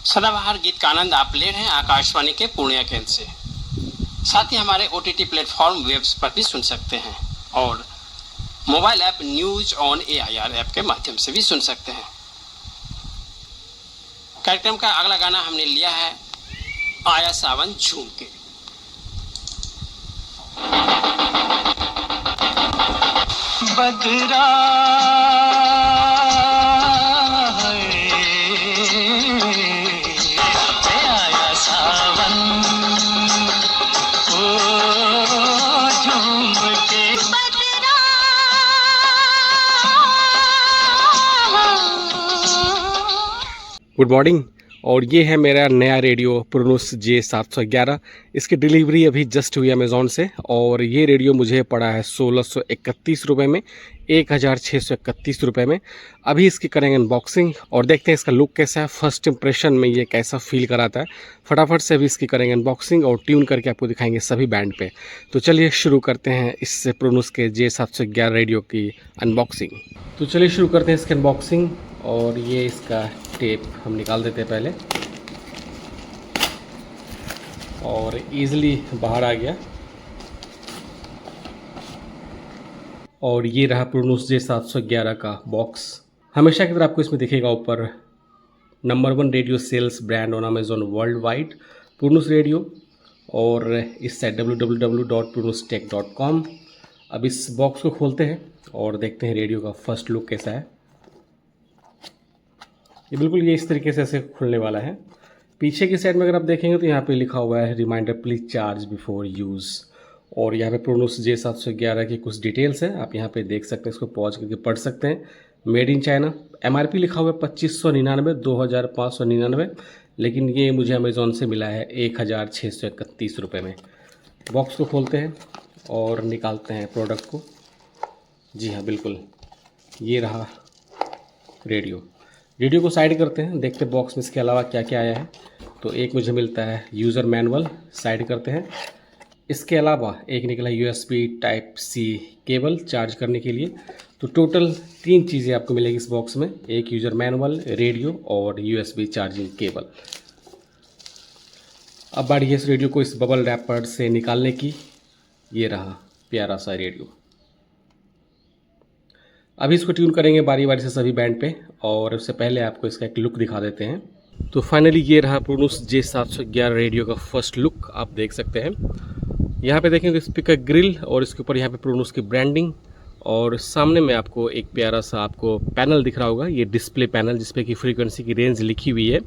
सदाबहार गीत का आनंद आप ले रहे हैं आकाशवाणी के पूर्णिया केंद्र से। साथ ही हमारे OTT प्लेटफॉर्म वेब्स पर भी सुन सकते हैं और mobile app news on AIR app के माध्यम से भी सुन सकते हैं। कार्यक्रम का अगला गाना हमने लिया है आया सावन झूम के। बदरा आया सावन ओ झूम के बदरा गुड मॉर्निंग। और ये है मेरा नया रेडियो प्रोनोस J711। इसकी डिलीवरी अभी जस्ट हुई अमेज़ॉन से और ये रेडियो मुझे पड़ा है 1631 रुपये में, 1631 रुपये में। अभी इसकी करेंगे अनबॉक्सिंग और देखते हैं इसका लुक कैसा है, फर्स्ट इंप्रेशन में ये कैसा फील कराता है। फटाफट से अभी इसकी करेंगे अनबॉक्सिंग और ट्यून करके आपको दिखाएंगे सभी बैंड पे। तो चलिए शुरू करते हैं इस प्रोनोस के J711 रेडियो की अनबॉक्सिंग। तो चलिए शुरू करते हैं इसकी अनबॉक्सिंग। और ये इसका टेप हम निकाल देते हैं पहले और इजीली बाहर आ गया। और ये रहा प्रोनोस J711 का बॉक्स। हमेशा की तरह आपको इसमें दिखेगा ऊपर number 1 radio sales brand on Amazon world wide प्रोनोस रेडियो और इस साइट www.pronostech.com। अब इस बॉक्स को खोलते हैं और देखते हैं रेडियो का फर्स्ट लुक कैसा है। ये बिल्कुल ये इस तरीके से ऐसे खुलने वाला है। पीछे की साइड में अगर आप देखेंगे तो यहाँ पे लिखा हुआ है reminder please charge before use. और यहाँ पे प्रोनोस J711 की कुछ डिटेल्स हैं, आप यहाँ पे देख सकते हैं, इसको पॉज करके पढ़ सकते हैं। मेड इन चाइना, MRP लिखा हुआ है 2599, 2599, लेकिन ये मुझे अमेज़ॉन से मिला है 1631 रुपये में। बॉक्स को खोलते हैं और निकालते हैं प्रोडक्ट को। जी हाँ, बिल्कुल ये रहा रेडियो को साइड करते हैं, देखते हैं बॉक्स में इसके अलावा क्या क्या आया है। तो एक मुझे मिलता है यूज़र मैनुअल, साइड करते हैं। इसके अलावा एक निकला USB Type-C केबल चार्ज करने के लिए। तो टोटल 3 चीज़ें आपको मिलेगी इस बॉक्स में, एक यूज़र मैनुअल, रेडियो और USB चार्जिंग केबल। अब बारी है इस रेडियो को इस बबल रैपर से निकालने की। ये रहा प्यारा सा रेडियो। अभी इसको ट्यून करेंगे बारी बारी से सभी बैंड पे और उससे पहले आपको इसका एक लुक दिखा देते हैं। तो फाइनली ये रहा प्रोनोस J711 रेडियो का फर्स्ट लुक, आप देख सकते हैं। यहाँ पे देखेंगे स्पीकर ग्रिल और इसके ऊपर यहाँ पे प्रोनोस की ब्रांडिंग और सामने में आपको एक प्यारा सा आपको पैनल दिख रहा होगा, ये डिस्प्ले पैनल जिसपे की फ्रीक्वेंसी की रेंज लिखी हुई है।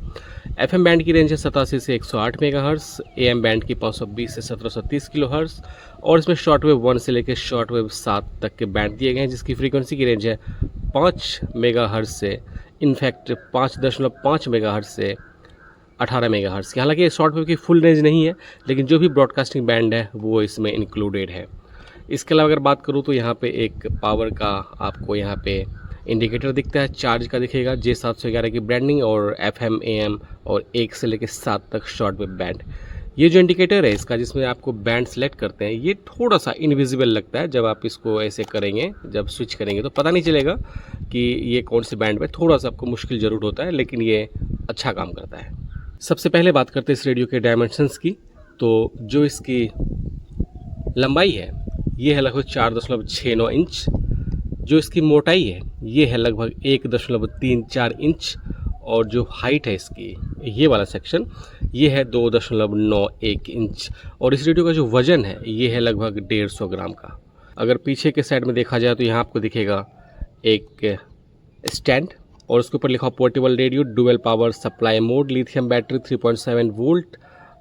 FM बैंड की रेंज है 87 से 108 मेगाहर्ट्ज़, AM बैंड की 520 से 1730 किलोहर्ट्ज़ और इसमें शॉर्ट वेव 1 से लेकर शॉर्ट वेव 7 तक के बैंड दिए गए हैं जिसकी फ्रीक्वेंसी की रेंज है 5 मेगाहर्ट्ज़ से इनफैक्ट 5.5 मेगाहर्ट्ज़ से 18 मेगाहर्ट्ज़ की। हालांकि शॉर्ट वेव की फुल रेंज नहीं है, लेकिन जो भी ब्रॉडकास्टिंग बैंड है वो इसमें इंक्लूडेड है। इसके अलावा अगर बात करूँ तो यहाँ पे एक पावर का आपको यहाँ पे इंडिकेटर दिखता है, चार्ज का दिखेगा, J711 की ब्रांडिंग और FM AM और 1 से लेकर 7 तक शॉर्ट वेव बैंड। ये जो इंडिकेटर है इसका जिसमें आपको बैंड सेलेक्ट करते हैं, ये थोड़ा सा इनविजिबल लगता है। जब आप इसको ऐसे करेंगे, जब स्विच करेंगे तो पता नहीं चलेगा कि ये कौन से बैंड पे, थोड़ा सा आपको मुश्किल ज़रूर होता है, लेकिन ये अच्छा काम करता है। सबसे पहले बात करते हैं इस रेडियो के डायमेंशंस की। तो जो इसकी लंबाई है ये है लगभग 4.69 इंच। जो इसकी मोटाई है ये है लगभग 1.34 इंच और जो हाइट है इसकी, ये वाला सेक्शन, ये है 2.91 इंच। और इस रेडियो का जो वज़न है ये है लगभग 150 ग्राम का। अगर पीछे के साइड में देखा जाए तो यहाँ आपको दिखेगा एक स्टैंड और उसके ऊपर लिखा portable radio, dual power supply mode, lithium battery 3.7 volt,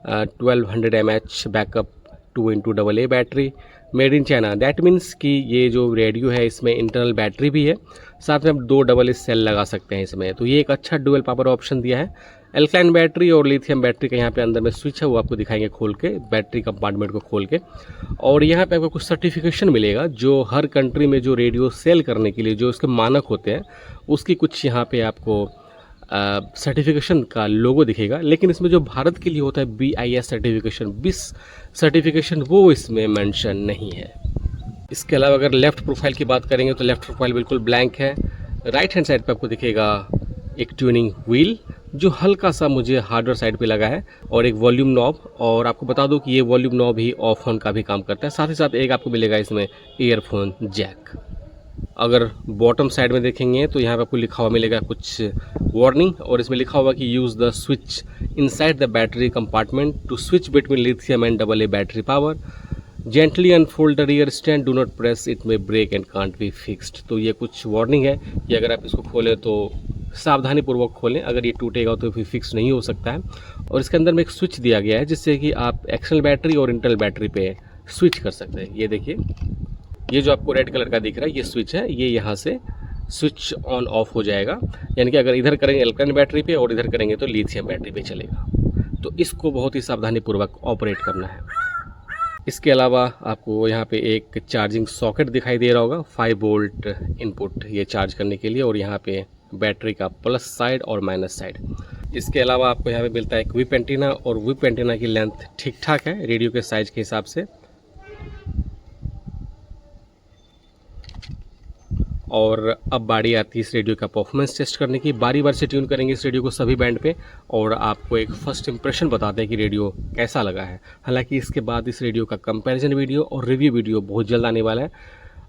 1200 mAh backup, 2x AA battery, made in China. That means कि ये जो रेडियो है इसमें इंटरनल बैटरी भी है, साथ में आप 2 AA सेल लगा सकते हैं इसमें। तो ये एक अच्छा डुअल पावर ऑप्शन दिया है। एल्कलाइन बैटरी और लिथियम बैटरी का यहाँ पे अंदर में स्विच है, वो आपको दिखाएंगे खोल के, बैटरी कंपार्टमेंट को खोल के। और यहाँ पे आपको कुछ सर्टिफिकेशन मिलेगा जो हर कंट्री में जो रेडियो सेल करने के लिए जो उसके मानक होते हैं उसकी कुछ यहाँ पे आपको सर्टिफिकेशन का लोगो दिखेगा। लेकिन इसमें जो भारत के लिए होता है BIS सर्टिफिकेशन, BIS सर्टिफिकेशन, वो इसमें मेंशन नहीं है। इसके अलावा अगर लेफ़्ट प्रोफाइल की बात करेंगे तो लेफ़्ट प्रोफाइल बिल्कुल ब्लैंक है। राइट हैंड साइड पे आपको दिखेगा एक ट्यूनिंग व्हील जो हल्का सा मुझे हार्डर साइड पे लगा है, और एक वॉल्यूम नॉब। और आपको बता दूं कि ये volume knob he of on का भी काम करता है। साथ ही साथ एक आपको मिलेगा इसमें ईयरफोन जैक। अगर बॉटम साइड में देखेंगे तो यहाँ पे आपको लिखा हुआ मिलेगा कुछ वार्निंग, और इसमें लिखा हुआ कि use the switch inside the battery compartment to switch between lithium and AA battery power. Gently unfold the rear stand, do not press, it may break and can't be fixed. तो ये कुछ warning है कि अगर आप इसको खोलें तो सावधानी पूर्वक खोलें, अगर ये टूटेगा तो फिर फिक्स नहीं हो सकता है। और इसके अंदर में एक स्विच दिया गया है जिससे कि आप एक्सटर्नल बैटरी और इंटरनल बैटरी पे स्विच कर सकते हैं। ये देखिए, ये जो आपको रेड कलर का दिख रहा है ये स्विच है, ये यहाँ से स्विच ऑन ऑफ हो जाएगा। यानी कि अगर इधर करेंगे अल्कलाइन बैटरी पे और इधर करेंगे तो लिथियम बैटरी पे चलेगा। तो इसको बहुत ही सावधानी पूर्वक ऑपरेट करना है। इसके अलावा आपको यहाँ पे एक चार्जिंग सॉकेट दिखाई दे रहा होगा, 5 वोल्ट इनपुट ये चार्ज करने के लिए, और यहाँ पे बैटरी का प्लस साइड और माइनस साइड। इसके अलावा आपको यहाँ पे मिलता है एक विप एंटीना, और विप एंटीना की लेंथ ठीक ठाक है रेडियो के साइज के हिसाब से। और अब बारी आती है इस रेडियो का परफॉर्मेंस टेस्ट करने की। बारी बारी से ट्यून करेंगे इस रेडियो को सभी बैंड पे, और आपको एक फर्स्ट इंप्रेशन बताते हैं कि रेडियो कैसा लगा है। हालांकि इसके बाद इस रेडियो का कंपैरिजन वीडियो और रिव्यू वीडियो बहुत जल्द आने वाला है।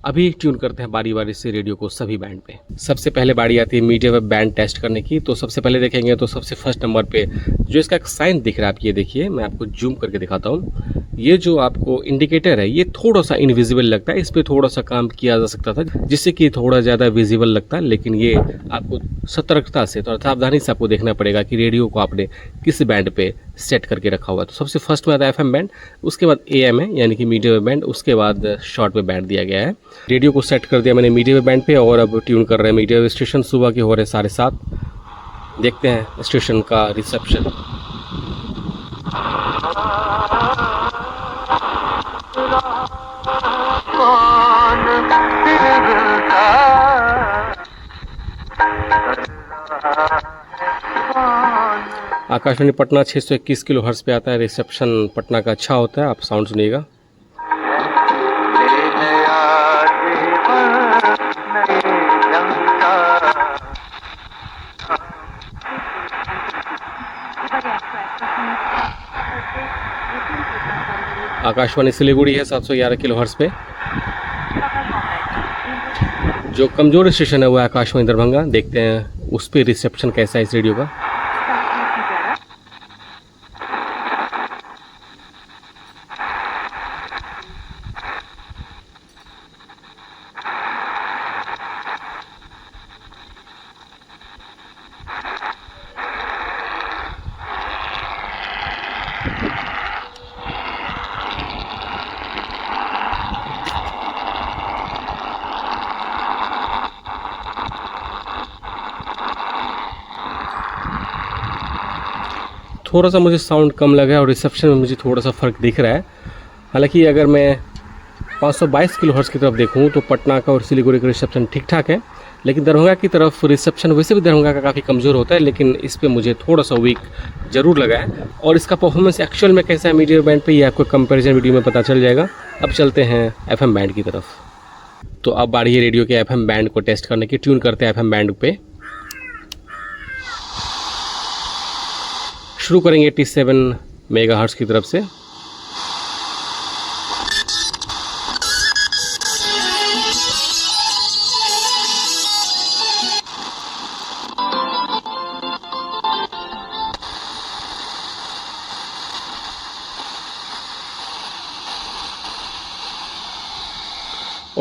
अभी ट्यून करते हैं बारी बारी से रेडियो को सभी बैंड पे। सबसे पहले बारी आती है मीडियम वेव बैंड टेस्ट करने की। तो सबसे पहले देखेंगे तो सबसे फर्स्ट नंबर पे जो इसका एक साइन दिख रहा है, आप ये देखिए, मैं आपको जूम करके दिखाता हूँ। ये जो आपको इंडिकेटर है ये थोड़ा सा इनविजिबल लगता है, इस पर थोड़ा सा काम किया जा सकता था जिससे कि थोड़ा ज़्यादा विजिबल लगता है। लेकिन ये आपको सतर्कता से, तो सावधानी से आपको देखना पड़ेगा कि रेडियो को आपने किस बैंड पे सेट करके रखा हुआ है। तो सबसे फर्स्ट में आता है FM बैंड, उसके बाद AM है यानी कि मीडियम वेव बैंड, उसके बाद शॉर्ट वेव बैंड दिया गया है। रेडियो को सेट कर दिया मैंने मीडियम वेव बैंड पे, और अब ट्यून कर रहे हैं मीडियम वेव स्टेशन। सुबह के हो रहे 7:30। देखते हैं स्टेशन का रिसेप्शन। आकाशवाणी पटना 621 किलोहर्ट्ज़ पे आता है। रिसेप्शन पटना का अच्छा होता है, आप साउंड सुनिएगा। आकाशवाणी सिलीगुड़ी है 711 किलोहर्ट्ज़ पे। जो कमज़ोर स्टेशन है वो आकाशवाणी दरभंगा। देखते हैं उस पर रिसेप्शन कैसा है इस रेडियो का। थोड़ा सा मुझे साउंड कम लगा है और रिसेप्शन में मुझे थोड़ा सा फ़र्क दिख रहा है। हालांकि अगर मैं 522 किलोहर्ट्ज़ की तरफ देखूं तो पटना का और सिलीगुड़ी का रिसेप्शन ठीक ठाक है, लेकिन दरभंगा की तरफ रिसेप्शन वैसे भी दरभंगा का काफ़ी कमज़ोर होता है, लेकिन इस पर मुझे थोड़ा सा वीक ज़रूर लगा है। और इसका परफॉर्मेंस एक्चुअल में कैसा है मीडियम बैंड पे, ये आपको कंपैरिजन वीडियो में पता चल जाएगा। अब चलते हैं FM बैंड की तरफ। तो अब बारी है रेडियो के FM बैंड को टेस्ट करने की। ट्यून करते हैं FM बैंड पे। शुरू करेंगे 87 मेगाहर्ट्ज़ की तरफ से।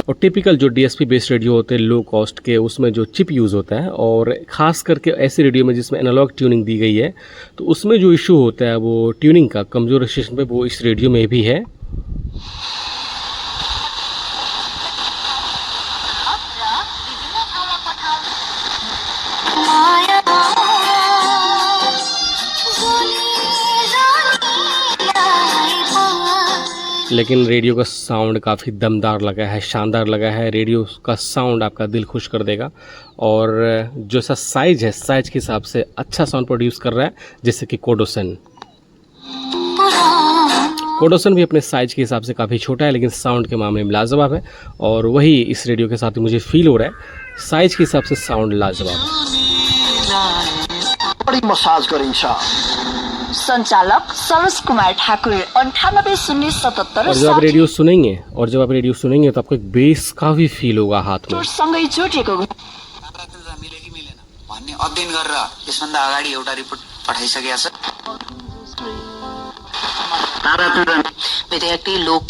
और टिपिकल जो DSP बेस्ड रेडियो होते हैं लो कॉस्ट के, उसमें जो चिप यूज़ होता है, और ख़ास करके ऐसे रेडियो में जिसमें एनालॉग ट्यूनिंग दी गई है, तो उसमें जो इशू होता है वो ट्यूनिंग का कमज़ोर स्टेशन पे, वो इस रेडियो में भी है। लेकिन रेडियो का साउंड काफ़ी दमदार लगा है, शानदार लगा है। रेडियो का साउंड आपका दिल खुश कर देगा, और जो सा साइज़ है, साइज़ के हिसाब से अच्छा साउंड प्रोड्यूस कर रहा है। जैसे कि कोडोसन भी अपने साइज़ के हिसाब से काफ़ी छोटा है, लेकिन साउंड के मामले में लाजवाब है। और वही इस रेडियो के साथ मुझे फील हो रहा है, साइज़ के हिसाब से साउंड लाजवाब है। बड़ी मसाज गरिन्छ। संचालक सरोज कुमार ठाकुर 98 और जब आप रेडियो सुनेंगे तो आपको एक बेस काफी फील होगा हाथ में। सँगै जोडिएको मिल्यो कि मिलेन भन्ने अध्ययन गरेर यसभन्दा अगाडि एउटा रिपोर्ट पठाइसकेका छ। विद्यार्थी लोक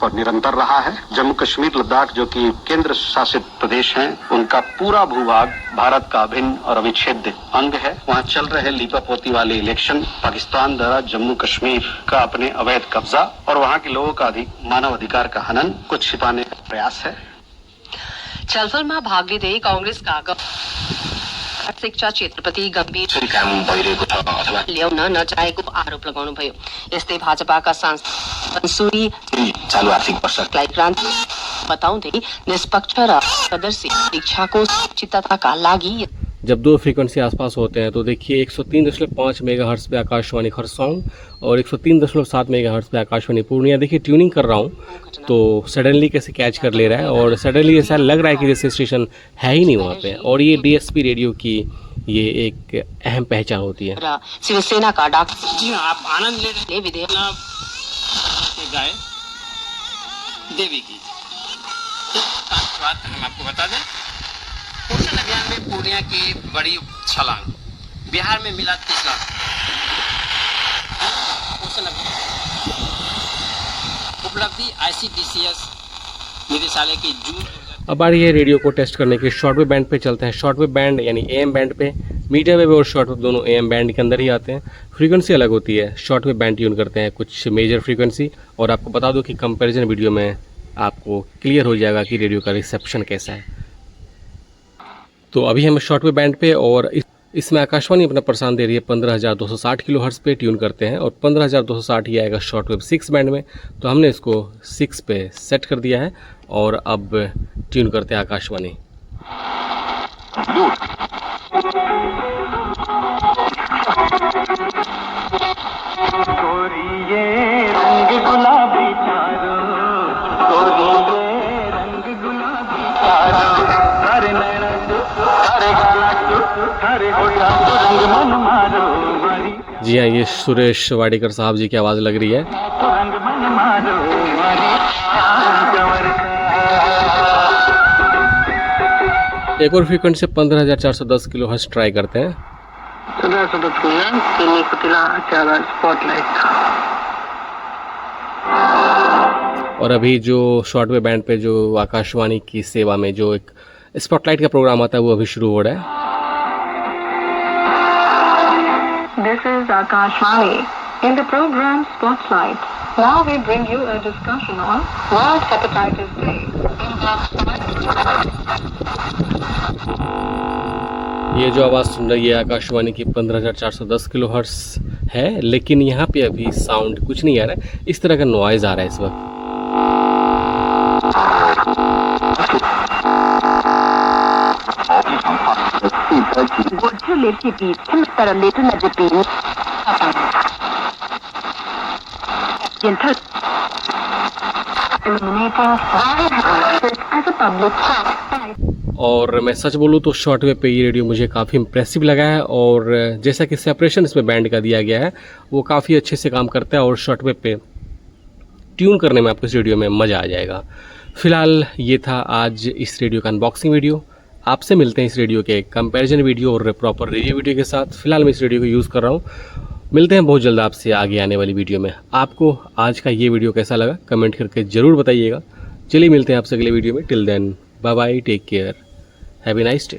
और निरंतर रहा है। जम्मू कश्मीर लद्दाख जो कि केंद्र शासित प्रदेश हैं, उनका पूरा भूभाग भारत का अभिन्न और अविच्छेद्य अंग है। वहाँ चल रहे लीपापोती वाले इलेक्शन पाकिस्तान द्वारा जम्मू कश्मीर का अपने अवैध कब्जा और वहाँ के लोगों का मानव अधिकार का हनन को छिपाने का प्रयास है। छलफलमा भाग लिँदै कांग्रेसका शिक्षा क्षेत्रप्रति गम्भीर काम भइरहेको छ अथवा ल्याउन नचाहेको आरोप लगाउनुभयो। यस्तै भाजपाका सांसद सुरी चालू आर्थिक वर्षलाई क्रान्ति बताउँदै निष्पक्ष र सदस्य शिक्षाको चित्तताका लागि जब दो फ्रीक्वेंसी आसपास होते हैं तो देखिए 103.5 मेगाहर्ट्ज पे आकाशवाणी खरसांग और 103.7 मेगाहर्ट्ज पे आकाशवाणी पूर्णिया। देखिए ट्यूनिंग कर रहा हूँ तो सडनली कैसे कैच कर ले रहा है और सडनली ऐसा लग रहा है कि जैसे स्टेशन है ही नहीं वहाँ पे। और ये डीएसपी रेडियो की ये एक अहम पहचान होती है। शिवसेना का डॉक्टर जी हाँ, आप आनंद ले रहे हैं विधेयक गाय देवी की। बात हम आपको बता दें, पोषण अभियान में पूर्णिया की बड़ी छलांग, बिहार में मिला तीसरा पोषण अभियान उपलब्धि ICDCS निदेशालय की जून। अब आ रही है रेडियो को टेस्ट करने के। शॉर्टवेव बैंड पे चलते हैं। शॉर्टवेव बैंड यानी AM बैंड पे, मीडियम वेव और शॉर्टवेव दोनों AM बैंड के अंदर ही आते हैं। फ्रीक्वेंसी अलग होती है। शॉर्टवेव बैंड ट्यून करते हैं कुछ मेजर फ्रीक्वेंसी। और आपको बता दो कि कंपैरिजन वीडियो में आपको क्लियर हो जाएगा कि रेडियो का रिसेप्शन कैसा है। तो अभी हम शॉर्टवेव बैंड पे और इसमें आकाशवाणी अपना प्रसारण दे रही है 15,260 किलोहर्ट्ज़ पे ट्यून करते हैं और 15,260 ही आएगा शॉर्टवेव 6 बैंड में। तो हमने इसको 6 पे सेट कर दिया है और अब ट्यून करते हैं आकाशवाणी। जी हाँ, ये सुरेश वाडेकर साहब जी की आवाज़ लग रही है। एक और फ्रीक्वेंसी 15,410 किलोहर्ट्ज़ ट्राई करते हैं। और अभी जो शॉर्टवेव बैंड पे जो आकाशवाणी की सेवा में जो एक स्पॉटलाइट का प्रोग्राम आता है वो अभी शुरू हो रहा है। This is Akashvani. In the program Spotlight, now we bring you a discussion on World Hepatitis Day. ये जो आवाज़ सुन रही है आकाशवाणी की 15,410 किलोहर्ट्ज़ है, लेकिन यहाँ पे अभी साउंड कुछ नहीं आ रहा है। इस तरह का नॉइज़ आ रहा है इस वक्त। और मैं सच बोलूँ तो शॉर्टवेव पे ये रेडियो मुझे काफ़ी इम्प्रेसिव लगा है और जैसा कि सेपरेशन इसमें बैंड का दिया गया है वो काफ़ी अच्छे से काम करता है और शॉर्टवेव पे ट्यून करने में आपको इस रेडियो में मज़ा आ जाएगा। फ़िलहाल ये था आज इस रेडियो का अनबॉक्सिंग वीडियो। आपसे मिलते हैं इस रेडियो के कंपैरिजन वीडियो और प्रॉपर रिव्यू वीडियो के साथ। फ़िलहाल मैं इस रेडियो को यूज़ कर रहा हूँ। मिलते हैं बहुत जल्द आपसे आगे आने वाली वीडियो में। आपको आज का ये वीडियो कैसा लगा कमेंट करके ज़रूर बताइएगा। चलिए मिलते हैं आपसे अगले वीडियो में। Till then bye bye, take care, have a nice day.